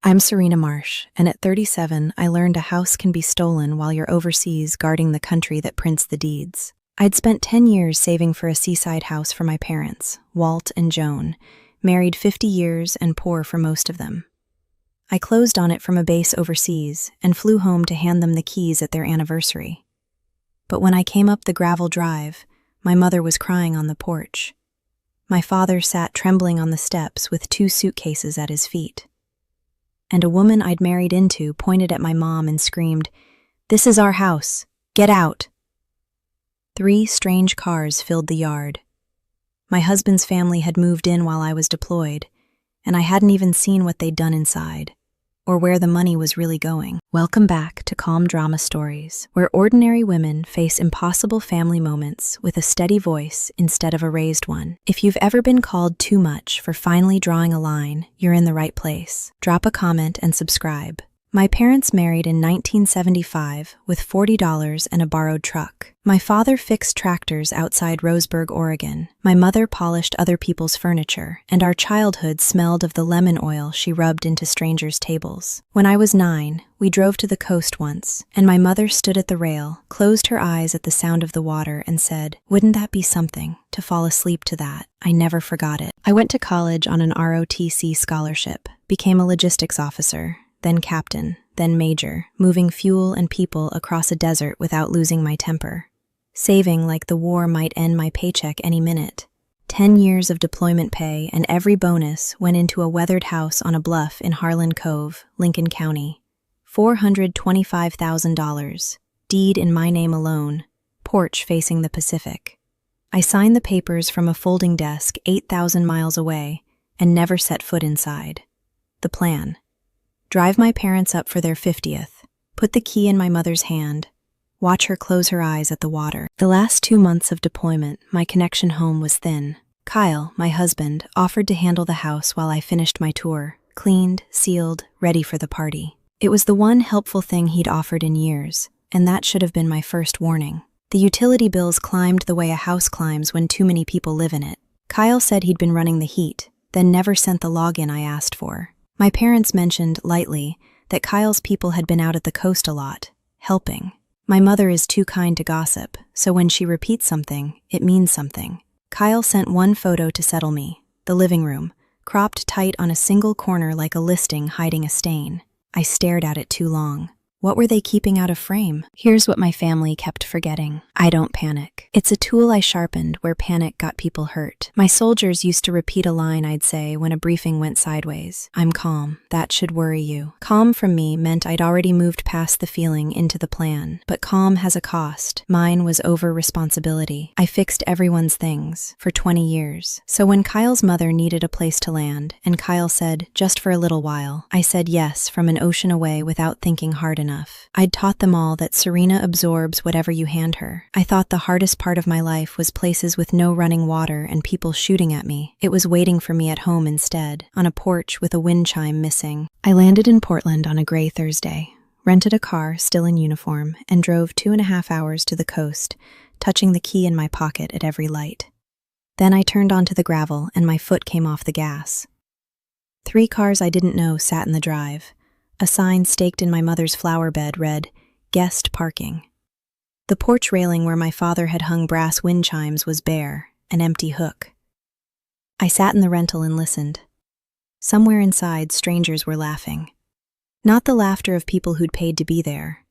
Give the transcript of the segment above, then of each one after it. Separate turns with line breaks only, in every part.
I'm Serena Marsh, and at 37, I learned a house can be stolen while you're overseas guarding the country that prints the deeds. I'd spent 10 years saving for a seaside house for my parents, Walt and Joan, married 50 years and poor for most of them. I closed on it from a base overseas and flew home to hand them the keys at their anniversary. But when I came up the gravel drive, my mother was crying on the porch. My father sat trembling on the steps with 2 suitcases at his feet. And a woman I'd married into pointed at my mom and screamed, "This is our house. Get out." 3 strange cars filled the yard. My husband's family had moved in while I was deployed, and I hadn't even seen what they'd done inside, or where the money was really going. Welcome back to Calm Drama Stories, where ordinary women face impossible family moments with a steady voice instead of a raised one. If you've ever been called too much for finally drawing a line, you're in the right place. Drop a comment and subscribe. My parents married in 1975 with $40 and a borrowed truck. My father fixed tractors outside Roseburg, Oregon. My mother polished other people's furniture, and our childhood smelled of the lemon oil she rubbed into strangers' tables. When I was 9, we drove to the coast once, and my mother stood at the rail, closed her eyes at the sound of the water, and said, "Wouldn't that be something, to fall asleep to that?" I never forgot it. I went to college on an ROTC scholarship, became a logistics officer, then captain, then major, moving fuel and people across a desert without losing my temper. Saving like the war might end my paycheck any minute. 10 years of deployment pay and every bonus went into a weathered house on a bluff in Harlan Cove, Lincoln County. $425,000, deed in my name alone, porch facing the Pacific. I signed the papers from a folding desk 8,000 miles away and never set foot inside. The plan: drive my parents up for their 50th, put the key in my mother's hand, watch her close her eyes at the water. The last 2 months of deployment, my connection home was thin. Kyle, my husband, offered to handle the house while I finished my tour, cleaned, sealed, ready for the party. It was the one helpful thing he'd offered in years, and that should have been my first warning. The utility bills climbed the way a house climbs when too many people live in it. Kyle said he'd been running the heat, then never sent the login I asked for. My parents mentioned, lightly, that Kyle's people had been out at the coast a lot, helping. My mother is too kind to gossip, so when she repeats something, it means something. Kyle sent one photo to settle me, the living room, cropped tight on a single corner like a listing hiding a stain. I stared at it too long. What were they keeping out of frame? Here's what my family kept forgetting. I don't panic. It's a tool I sharpened where panic got people hurt. My soldiers used to repeat a line I'd say when a briefing went sideways. "I'm calm. That should worry you." Calm from me meant I'd already moved past the feeling into the plan. But calm has a cost. Mine was over-responsibility. I fixed everyone's things for 20 years. So when Kyle's mother needed a place to land, and Kyle said, "Just for a little while," I said yes from an ocean away without thinking hard enough. I'd taught them all that Serena absorbs whatever you hand her. I thought the hardest part of my life was places with no running water and people shooting at me. It was waiting for me at home instead, on a porch with a wind chime missing. I landed in Portland on a gray Thursday, rented a car still in uniform, and drove 2.5 hours to the coast, touching the key in my pocket at every light. Then I turned onto the gravel and my foot came off the gas. 3 cars I didn't know sat in the drive. A sign staked in my mother's flower bed read, "Guest Parking." The porch railing where my father had hung brass wind chimes was bare, an empty hook. I sat in the rental and listened. Somewhere inside, strangers were laughing. Not the laughter of people who'd paid to be there.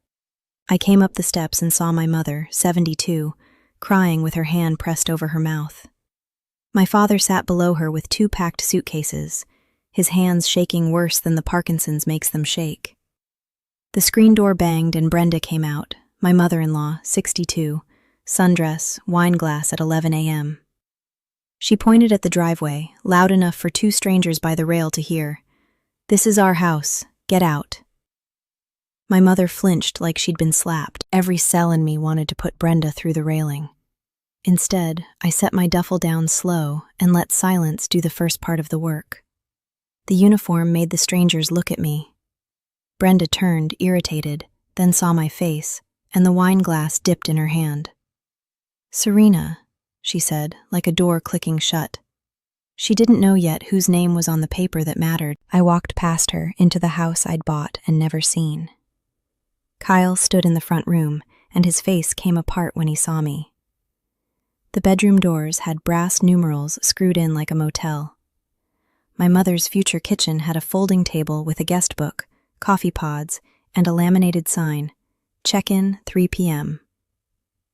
I came up the steps and saw my mother, 72, crying with her hand pressed over her mouth. My father sat below her with 2 packed suitcases, his hands shaking worse than the Parkinson's makes them shake. The screen door banged and Brenda came out, my mother-in-law, 62, sundress, wine glass at 11 a.m. She pointed at the driveway, loud enough for 2 strangers by the rail to hear, "This is our house. Get out." My mother flinched like she'd been slapped. Every cell in me wanted to put Brenda through the railing. Instead, I set my duffel down slow and let silence do the first part of the work. The uniform made the strangers look at me. Brenda turned, irritated, then saw my face, and the wine glass dipped in her hand. "Serena," she said, like a door clicking shut. She didn't know yet whose name was on the paper that mattered. I walked past her into the house I'd bought and never seen. Kyle stood in the front room, and his face came apart when he saw me. The bedroom doors had brass numerals screwed in like a motel. My mother's future kitchen had a folding table with a guest book, coffee pods, and a laminated sign, "Check-in 3 p.m."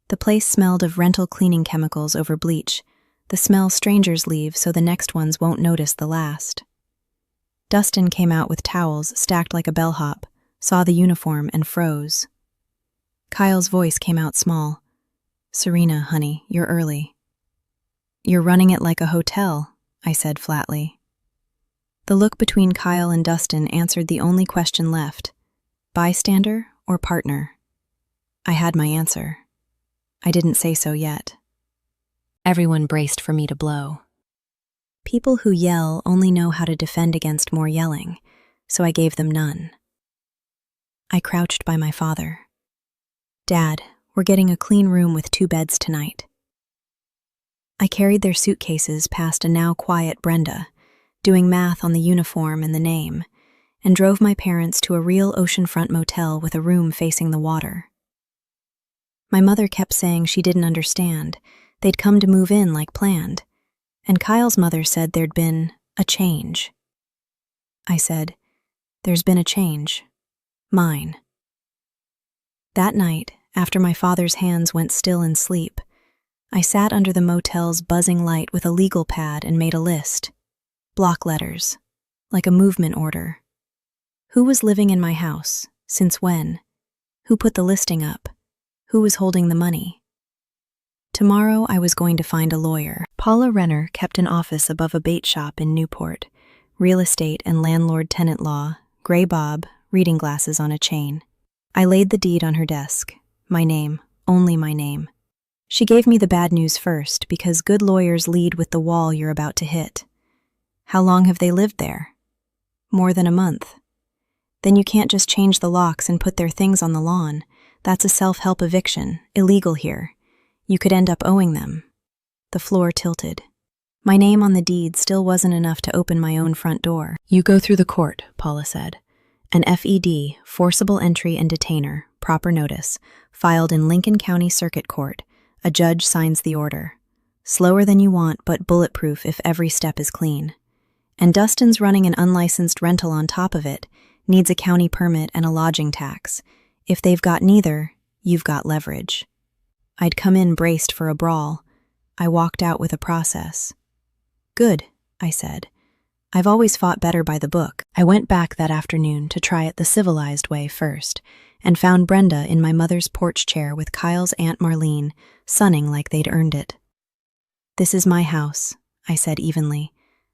The place smelled of rental cleaning chemicals over bleach, the smell strangers leave so the next ones won't notice the last. Dustin came out with towels stacked like a bellhop, saw the uniform, and froze. Kyle's voice came out small. "Serena, honey, you're early." "You're running it like a hotel," I said flatly. The look between Kyle and Dustin answered the only question left: bystander or partner? I had my answer. I didn't say so yet. Everyone braced for me to blow. People who yell only know how to defend against more yelling, so I gave them none. I crouched by my father. "Dad, we're getting a clean room with 2 beds tonight." I carried their suitcases past a now quiet Brenda, doing math on the uniform and the name, and drove my parents to a real oceanfront motel with a room facing the water. My mother kept saying she didn't understand. They'd come to move in like planned, and Kyle's mother said there'd been a change. I said, "There's been a change. Mine." That night, after my father's hands went still in sleep, I sat under the motel's buzzing light with a legal pad and made a list. Block letters, like a movement order. Who was living in my house? Since when? Who put the listing up? Who was holding the money? Tomorrow I was going to find a lawyer. Paula Renner kept an office above a bait shop in Newport. Real estate and landlord-tenant law, gray bob, reading glasses on a chain. I laid the deed on her desk. My name, only my name. She gave me the bad news first, because good lawyers lead with the wall you're about to hit. How long have they lived there? More than a month. Then you can't just change the locks and put their things on the lawn. That's a self-help eviction, illegal here. You could end up owing them. The floor tilted. My name on the deed still wasn't enough to open my own front door. "You go through the court," Paula said. An FED, forcible entry and detainer, proper notice, filed in Lincoln County Circuit Court. A judge signs the order. Slower than you want, but bulletproof if every step is clean. And Dustin's running an unlicensed rental on top of it, needs a county permit and a lodging tax. If they've got neither, you've got leverage. I'd come in braced for a brawl. I walked out with a process. "Good," I said. "I've always fought better by the book." I went back that afternoon to try it the civilized way first, and found Brenda in my mother's porch chair with Kyle's Aunt Marlene, sunning like they'd earned it. "This is my house," I said evenly.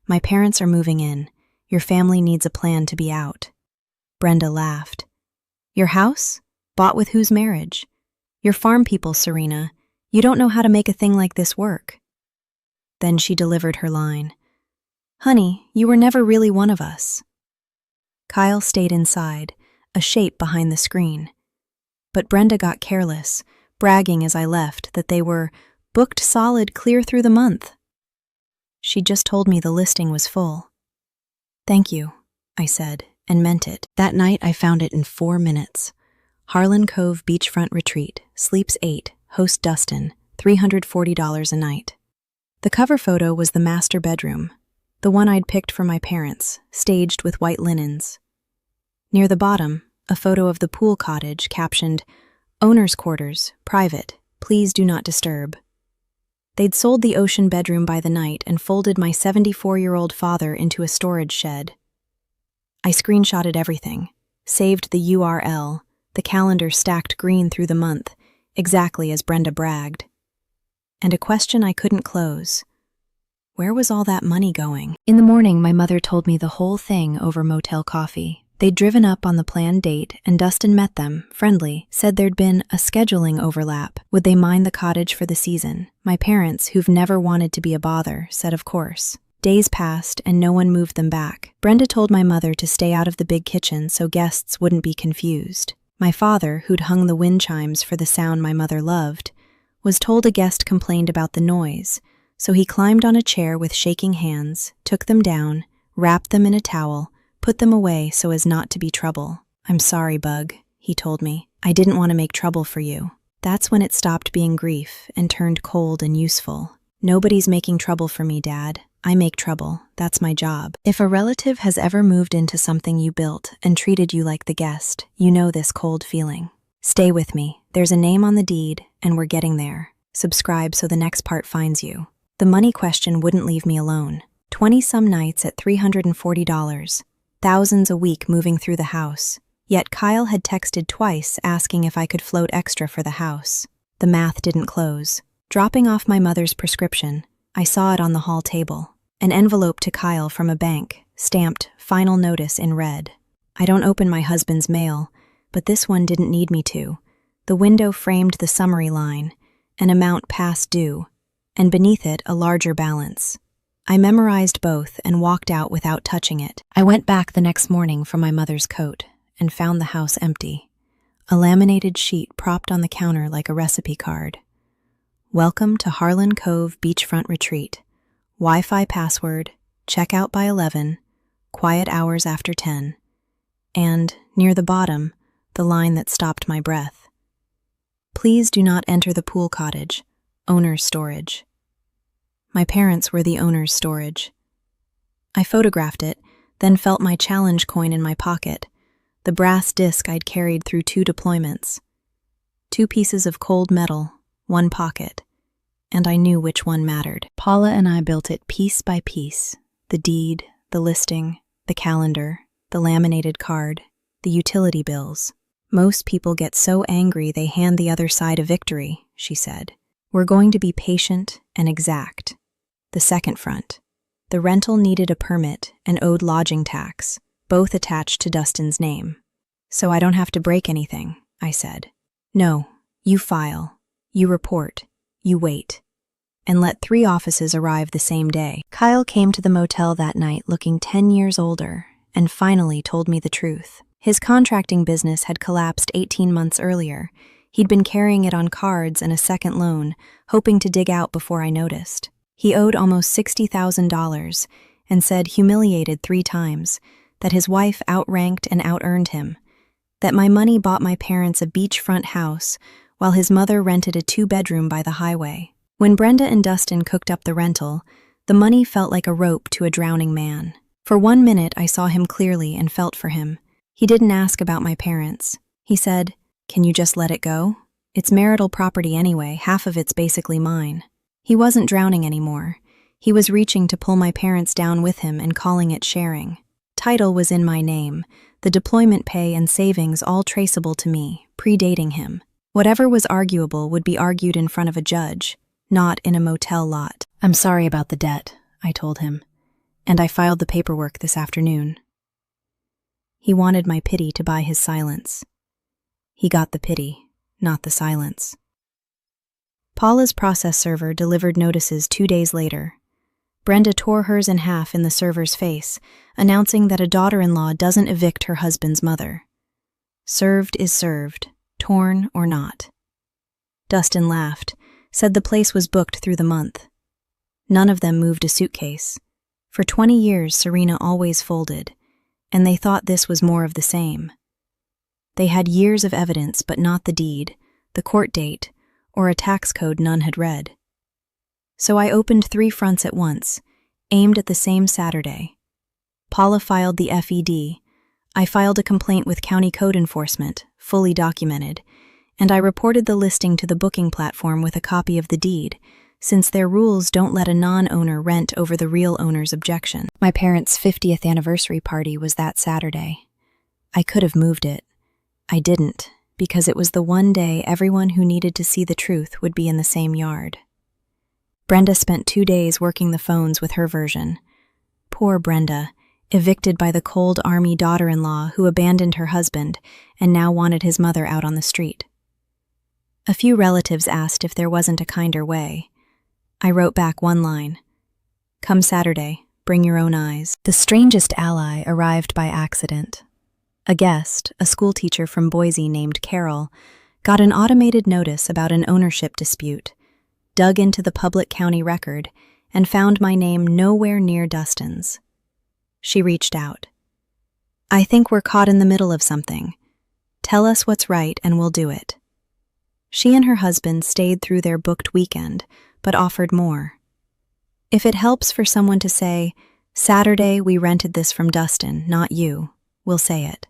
"My parents are moving in. Your family needs a plan to be out." Brenda laughed. "Your house? Bought with whose marriage? You're farm people, Serena. You don't know how to make a thing like this work." Then she delivered her line. "Honey, you were never really one of us." Kyle stayed inside, a shape behind the screen. But Brenda got careless, bragging as I left that they were booked solid clear through the month. She just told me the listing was full. "Thank you," I said, and meant it. That night I found it in 4 minutes. Harlan Cove Beachfront Retreat, sleeps 8, host Dustin, $340 a night. The cover photo was the master bedroom, the one I'd picked for my parents, staged with white linens. Near the bottom, a photo of the pool cottage captioned, "Owner's quarters, private, please do not disturb." They'd sold the ocean bedroom by the night and folded my 74-year-old father into a storage shed. I screenshotted everything, saved the URL, the calendar stacked green through the month, exactly as Brenda bragged. And a question I couldn't close. Where was all that money going? In the morning, my mother told me the whole thing over motel coffee. They'd driven up on the planned date, and Dustin met them, friendly, said there'd been a scheduling overlap. Would they mind the cottage for the season? My parents, who've never wanted to be a bother, said of course. Days passed, and no one moved them back. Brenda told my mother to stay out of the big kitchen so guests wouldn't be confused. My father, who'd hung the wind chimes for the sound my mother loved, was told a guest complained about the noise, So he climbed on a chair with shaking hands, took them down, wrapped them in a towel, put them away so as not to be trouble. "I'm sorry, Bug," he told me. "I didn't want to make trouble for you." That's when it stopped being grief and turned cold and useful. "Nobody's making trouble for me, Dad. I make trouble. That's my job." If a relative has ever moved into something you built and treated you like the guest, you know this cold feeling. Stay with me. There's a name on the deed, and we're getting there. Subscribe so the next part finds you. The money question wouldn't leave me alone. 20-some nights at $340, thousands a week moving through the house. Yet Kyle had texted twice asking if I could float extra for the house. The math didn't close. Dropping off my mother's prescription, I saw it on the hall table. An envelope to Kyle from a bank, stamped "Final Notice" in red. I don't open my husband's mail, but this one didn't need me to. The window framed the summary line, an amount past due, and beneath it a larger balance. I memorized both and walked out without touching it. I went back the next morning for my mother's coat and found the house empty. A laminated sheet propped on the counter like a recipe card. "Welcome to Harlan Cove Beachfront Retreat. Wi-Fi password, checkout by 11, quiet hours after 10. And, near the bottom, the line that stopped my breath. Please do not enter the pool cottage, owner's storage. My parents were the owner's storage. I photographed it, then felt my challenge coin in my pocket, the brass disc I'd carried through 2 deployments. 2 pieces of cold metal, 1 pocket, and I knew which one mattered. Paula and I built it piece by piece, the deed, the listing, the calendar, the laminated card, the utility bills. "Most people get so angry they hand the other side a victory," she said. "We're going to be patient and exact." The second front. The rental needed a permit and owed lodging tax, both attached to Dustin's name. "So I don't have to break anything," I said. "No, you file, you report, you wait." And let 3 offices arrive the same day. Kyle came to the motel that night looking 10 years older and finally told me the truth. His contracting business had collapsed 18 months earlier. He'd been carrying it on cards and a second loan, hoping to dig out before I noticed. He owed almost $60,000 and said, humiliated 3 times, that his wife outranked and outearned him, that my money bought my parents a beachfront house while his mother rented a 2-bedroom by the highway. When Brenda and Dustin cooked up the rental, the money felt like a rope to a drowning man. For 1 minute I saw him clearly and felt for him. He didn't ask about my parents. He said, "Can you just let it go? It's marital property anyway, half of it's basically mine." He wasn't drowning anymore. He was reaching to pull my parents down with him and calling it sharing. Title was in my name, the deployment pay and savings all traceable to me, predating him. Whatever was arguable would be argued in front of a judge, not in a motel lot. "I'm sorry about the debt," I told him, "and I filed the paperwork this afternoon." He wanted my pity to buy his silence. He got the pity, not the silence. Paula's process server delivered notices 2 days later. Brenda tore hers in half in the server's face, announcing that a daughter-in-law doesn't evict her husband's mother. Served is served, torn or not. Dustin laughed, said the place was booked through the month. None of them moved a suitcase. For 20 years, Serena always folded, and they thought this was more of the same. They had years of evidence, but not the deed, the court date, or a tax code none had read. So I opened 3 fronts at once, aimed at the same Saturday. Paula filed the FED. I filed a complaint with County Code Enforcement, fully documented, and I reported the listing to the booking platform with a copy of the deed, since their rules don't let a non-owner rent over the real owner's objection. My parents' 50th anniversary party was that Saturday. I could have moved it. I didn't, because it was the one day everyone who needed to see the truth would be in the same yard. Brenda spent 2 days working the phones with her version. Poor Brenda, evicted by the cold army daughter-in-law who abandoned her husband and now wanted his mother out on the street. A few relatives asked if there wasn't a kinder way. I wrote back 1 line. "Come Saturday, bring your own eyes." The strangest ally arrived by accident. A guest, a schoolteacher from Boise named Carol, got an automated notice about an ownership dispute, dug into the public county record, and found my name nowhere near Dustin's. She reached out. "I think we're caught in the middle of something. Tell us what's right and we'll do it." She and her husband stayed through their booked weekend, but offered more. "If it helps for someone to say, 'Saturday we rented this from Dustin, not you,' we'll say it."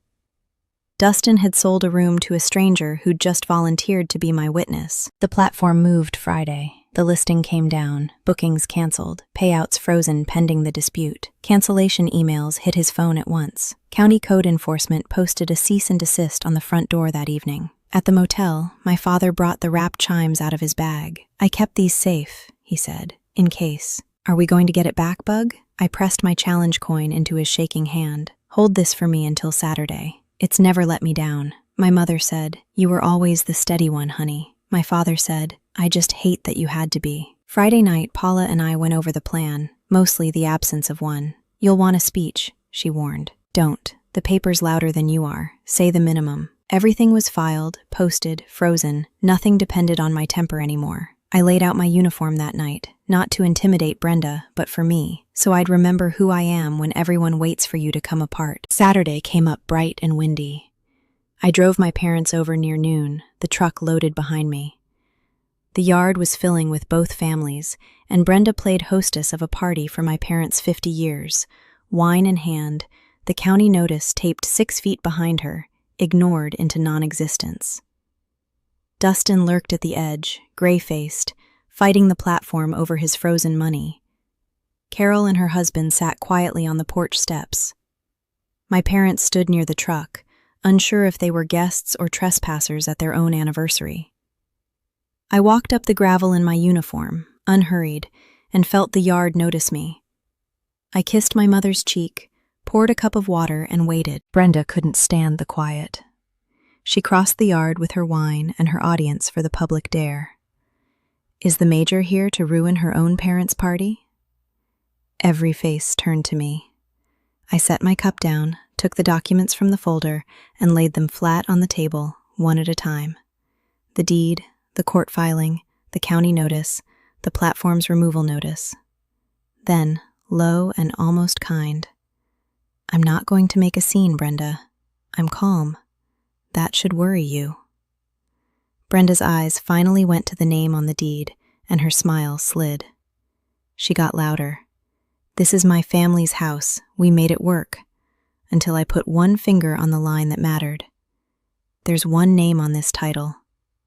Dustin had sold a room to a stranger who'd just volunteered to be my witness. The platform moved Friday. The listing came down, bookings canceled, payouts frozen pending the dispute. Cancellation emails hit his phone at once. County code enforcement posted a cease and desist on the front door that evening. At the motel, my father brought the wrapped chimes out of his bag. "I kept these safe," he said, "in case." "Are we going to get it back, Bug?" I pressed my challenge coin into his shaking hand. "Hold this for me until Saturday. It's never let me down." My mother said, "You were always the steady one, honey." My father said, "I just hate that you had to be." Friday night, Paula and I went over the plan, mostly the absence of one. "You'll want a speech," she warned. "Don't. The paper's louder than you are. Say the minimum." Everything was filed, posted, frozen. Nothing depended on my temper anymore. I laid out my uniform that night, not to intimidate Brenda, but for me, so I'd remember who I am when everyone waits for you to come apart. Saturday came up bright and windy. I drove my parents over near noon, the truck loaded behind me. The yard was filling with both families, and Brenda played hostess of a party for my parents' 50 years. Wine in hand, the county notice taped 6 feet behind her, ignored into non-existence. Dustin lurked at the edge, gray-faced, fighting the platform over his frozen money. Carol and her husband sat quietly on the porch steps. My parents stood near the truck, unsure if they were guests or trespassers at their own anniversary. I walked up the gravel in my uniform, unhurried, and felt the yard notice me. I kissed my mother's cheek, poured a cup of water, and waited. Brenda couldn't stand the quiet. She crossed the yard with her wine and her audience for the public dare. Is the major here to ruin her own parents' party? Every face turned to me. I set my cup down, took the documents from the folder, and laid them flat on the table, one at a time. The deed, the court filing, the county notice, the platform's removal notice. Then, low and almost kind, "I'm not going to make a scene, Brenda. I'm calm. That should worry you." Brenda's eyes finally went to the name on the deed, and her smile slid. She got louder. "This is my family's house. We made it work." Until I put one finger on the line that mattered. There's one name on this title.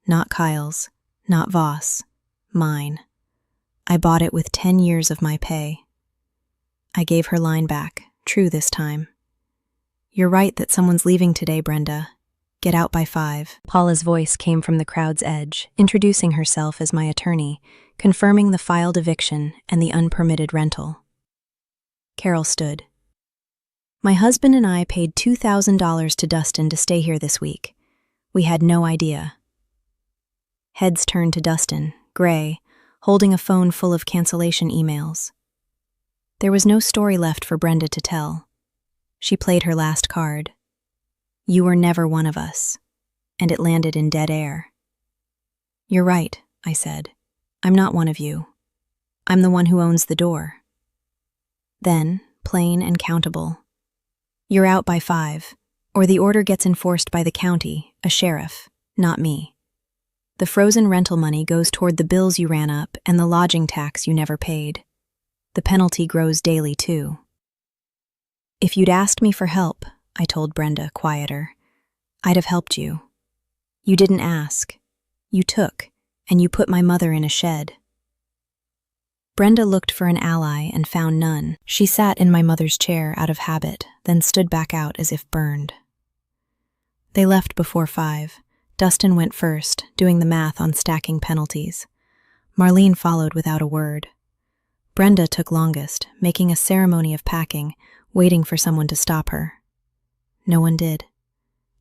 Not Kyle's, not Voss. Mine. I bought it with 10 years of my pay. I gave her line back, true this time. "You're right that someone's leaving today, Brenda. Get out by 5. Paula's voice came from the crowd's edge, introducing herself as my attorney, confirming the filed eviction and the unpermitted rental. Carol stood. "My husband and I paid $2,000 to Dustin to stay here this week. We had no idea." Heads turned to Dustin, gray, holding a phone full of cancellation emails. There was no story left for Brenda to tell. She played her last card. "You were never one of us," and it landed in dead air. "You're right," I said. "I'm not one of you. I'm the one who owns the door." Then, plain and countable, "You're out by 5, or the order gets enforced by the county, a sheriff, not me. The frozen rental money goes toward the bills you ran up and the lodging tax you never paid. The penalty grows daily, too." "If you'd asked me for help," I told Brenda, quieter, "I'd have helped you. You didn't ask. You took, and you put my mother in a shed." Brenda looked for an ally and found none. She sat in my mother's chair out of habit, then stood back out as if burned. They left before 5. Dustin went first, doing the math on stacking penalties. Marlene followed without a word. Brenda took longest, making a ceremony of packing, waiting for someone to stop her. No one did.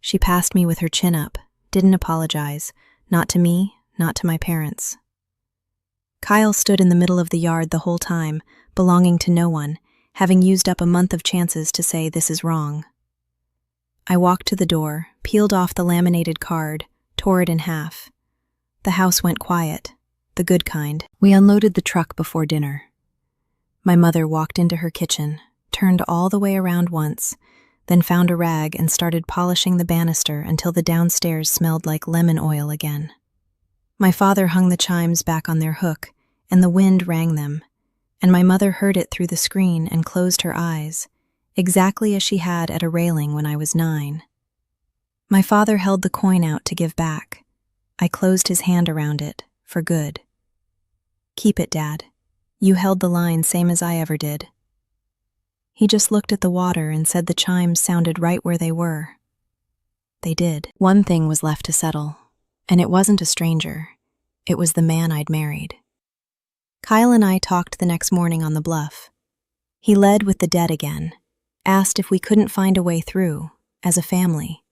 She passed me with her chin up, didn't apologize, not to me, not to my parents. Kyle stood in the middle of the yard the whole time, belonging to no one, having used up a month of chances to say this is wrong. I walked to the door, peeled off the laminated card, tore it in half. The house went quiet. the good kind. We unloaded the truck before dinner. My mother walked into her kitchen, turned all the way around once, then found a rag and started polishing the banister until the downstairs smelled like lemon oil again. My father hung the chimes back on their hook, and the wind rang them, and my mother heard it through the screen and closed her eyes, exactly as she had at a railing when I was 9. My father held the coin out to give back. I closed his hand around it, for good. "Keep it, Dad. You held the line same as I ever did." He just looked at the water and said the chimes sounded right where they were. They did. One thing was left to settle, and it wasn't a stranger. It was the man I'd married. Kyle and I talked the next morning on the bluff. He led with the debt again, asked if we couldn't find a way through, as a family.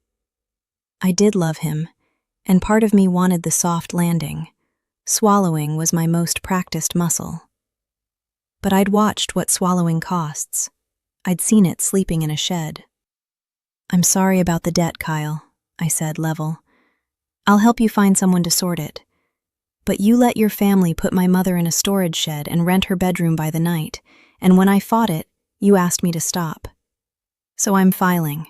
I did love him, and part of me wanted the soft landing. Swallowing was my most practiced muscle. But I'd watched what swallowing costs. I'd seen it sleeping in a shed. "I'm sorry about the debt, Kyle," I said, level. "I'll help you find someone to sort it. But you let your family put my mother in a storage shed and rent her bedroom by the night, and when I fought it, you asked me to stop. So I'm filing.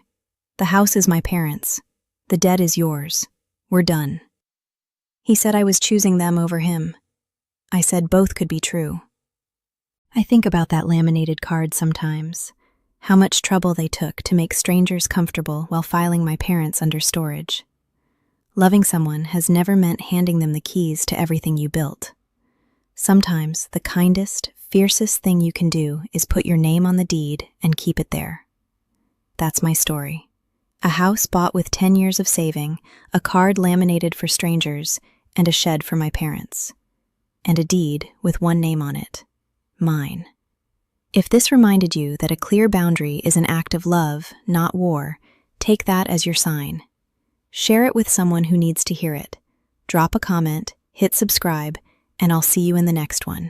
The house is my parents'. The debt is yours. We're done." He said I was choosing them over him. I said both could be true. I think about that laminated card sometimes, how much trouble they took to make strangers comfortable while filing my parents under storage. Loving someone has never meant handing them the keys to everything you built. Sometimes the kindest, fiercest thing you can do is put your name on the deed and keep it there. That's my story. A house bought with 10 years of saving, a card laminated for strangers, and a shed for my parents. And a deed with one name on it. Mine. If this reminded you that a clear boundary is an act of love, not war, take that as your sign. Share it with someone who needs to hear it. Drop a comment, hit subscribe, and I'll see you in the next one.